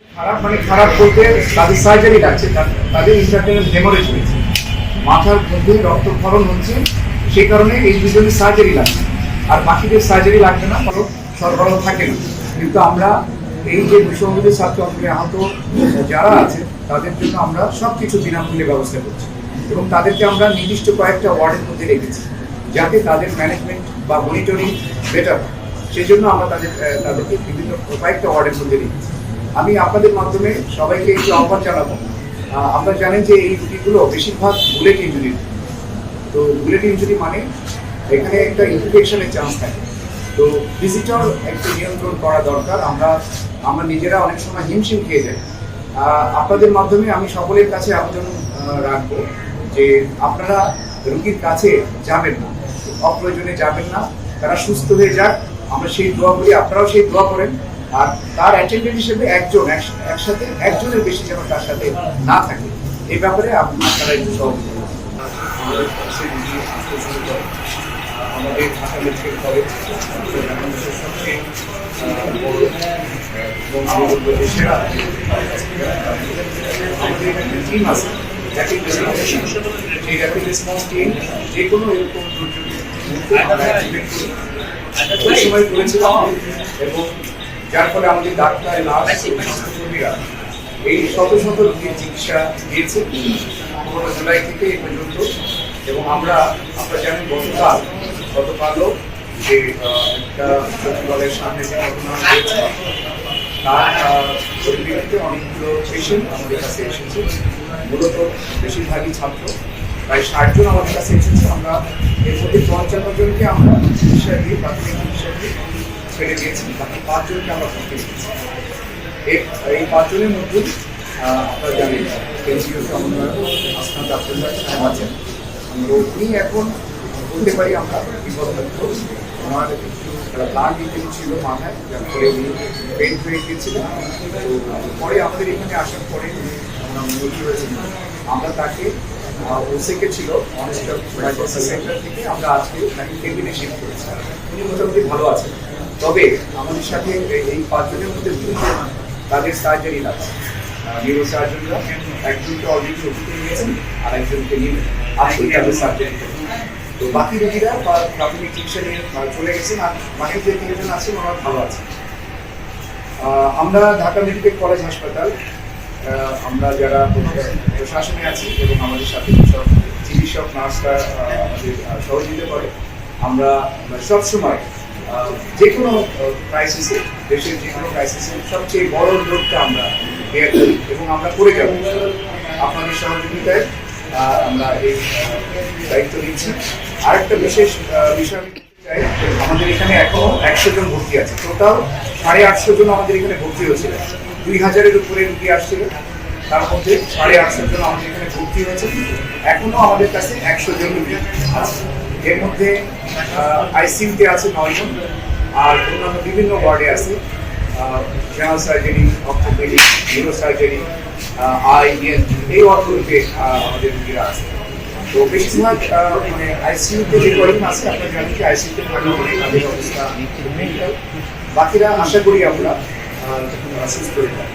খারাপ মানে খারাপ বলতে তাদের সার্জারি লাগছে, তাদের ইন্টারনাল হেমোরেজ হয়েছে, মাথার মধ্যে রক্তক্ষরণ হচ্ছে, সেই কারণে এই দুজনের সার্জারি লাগছে। আর বাকিদের সার্জারি লাগবে না, কারণ সরবরাহ থাকে না। কিন্তু আমরা এই যে বিশ্ববিদ্যালয়ের ছাত্র অঞ্চলে আহত যারা আছে তাদের জন্য আমরা সব কিছু বিনামূল্যে ব্যবস্থা করছি এবং তাদেরকে আমরা নির্দিষ্ট কয়েকটা ওয়ার্ডের মধ্যে রেখেছি যাতে তাদের ম্যানেজমেন্ট বা মনিটরিং বেটার হয়। সেই জন্য আমরা তাদেরকে বিভিন্ন কয়েকটা ওয়ার্ডের মধ্যে রেখেছি। আমি আপনাদের মাধ্যমে সবাইকে একটু আহ্বান জানাবো। আপনারা জানেন যে এই রুগীগুলো বেশিরভাগ বুলেট ইঞ্জুরি। তো বুলেট ইঞ্জুরি মানে এখানে একটা ইনফেকশনের চান্স থাকে। তো ভিজিটর একটু নিয়ন্ত্রণ করা দরকার। আমরা নিজেরা অনেক সময় হিমশিম খেয়ে যাই। আপনাদের মাধ্যমে আমি সকলের কাছে আবেদন রাখবো যে আপনারা রুগীর কাছে যাবেন না, অপ্রয়োজনে যাবেন না। তারা সুস্থ হয়ে যাক, আমরা সেই দোয়া করি, আপনারাও সেই দোয়া করেন। আর তার অ্যাটেন্ডেন্ট হিসেবে একসাথে একজনের বেশি যেন তার সাথে না থাকে, এই ব্যাপারে আপনারা একটু সহযোগিতা আমাদের ঢাকা মেডিকেল কলেজ সবচেয়ে আমাদের এখানে টিম আছে, র্যাপিড রেসপন্স টিম যে কোনো এরকম ওই সময় করেছিলাম এবং যার ফলে আমাদের ডাক্তার স্বাস্থ্যকর্মীরা এই শত শত রোগীর চিকিৎসা দিয়েছে 15 জুলাই থেকে এই পর্যন্ত। এবং আপনারা জানেন গতকালও যে একটা সচিবালয়ের সামনে যে ঘটনা হয়েছে তার পরিপ্রেক্ষিতে অনেকগুলো পেশেন্ট আমাদের কাছে এসেছে, মূলত বেশিরভাগই ছাত্র, প্রায় 60 জন আমাদের কাছে এসেছে। আমরা এর মধ্যে 55 জনকে আমরা চিকিৎসা দিয়ে প্রাথমিক চিকিৎসা দিয়ে ছেড়ে দিয়েছি, বাকি 5 জনকে আমরা ভর্তি দিয়েছি। এই 5 জনের মধ্যে আপনারা জানেন কেন্দ্রীয় সমন্বয়ক আসনাদ আব্দুল্লাহ সাহেব আছেন। উনি এখন বলতে পারি আমরা বিপদগ্রস্ত। ওনার একটু ব্লাড লিকেজ ছিল মাথায়, যার ফলে উনি পেইন্ট হয়ে গিয়েছিলেন। তো পরে আমাদের এখানে আসার পরে আমরা ভর্তি হয়েছিল। আমরা তাকে ওসেকে ছিল সেন্টার থেকে আমরা আজকে তাকে কেবিনে শিফট করেছি। উনি মোটামুটি ভালো আছেন, তবে আমাদের সাথে এই 5 জনের মধ্যে তাদের সার্জারি লাগছে। নিউরো সার্জনরা একজনকে অলরেডি ওষুধ নিয়েছেন আর একজনকে নিয়ে আজকেই তাদের সার্জারি করবেন। তো বাকি রোগীরা প্রাথমিক চিকিৎসা নিয়ে চলে গেছেন, আর বাকি যে 3 জন আছেন ওরা ভালো আছে। আমরা ঢাকা মেডিকেল কলেজ হাসপাতাল আমরা যারা প্রশাসনে আছি এবং আমাদের সাথে সব চিকিৎসক নার্সরা আমাদের সহযোগিতা করে, আমরা সবসময় যে কোনো ক্রাইসিসে, দেশের যে কোনো ক্রাইসিসে সবচেয়ে বড় উদ্যোগটা আমরা বের করি এবং আমরা করে যাব। আপনাদের সহযোগিতায় আমরা এই দায়িত্ব নিচ্ছি। আরেকটা বিশেষ বিষয় আমি বলতে চাই, আমাদের এখানে এখনো 100 জন ভর্তি আছে। টোটাল 850 জন আমাদের এখানে ভর্তি হয়েছিল। 2000-এর উপরে রুগী আসছিল, তার মধ্যে 850 জন আমাদের এখানে ভর্তি হয়েছে। এখনো আমাদের কাছে 100 জন রুগী আছে। এর মধ্যে আইসিইউতে আছে 9 জন, আর অন্যান্য বিভিন্ন ওয়ার্ডে আছে general surgery, orthopaedic, neuro surgery, এই ওয়ার্ডগুলোতে আমাদের রুগীরা আছে। তো বেশিরভাগ মানে আইসিইউতে যে কয়েকজন আছে, আপনারা জানেন যে আইসিইউতে ভালো করে তাদের অবস্থা, বাকিরা আশা করি আমরা সুস্থ হয়ে যাই।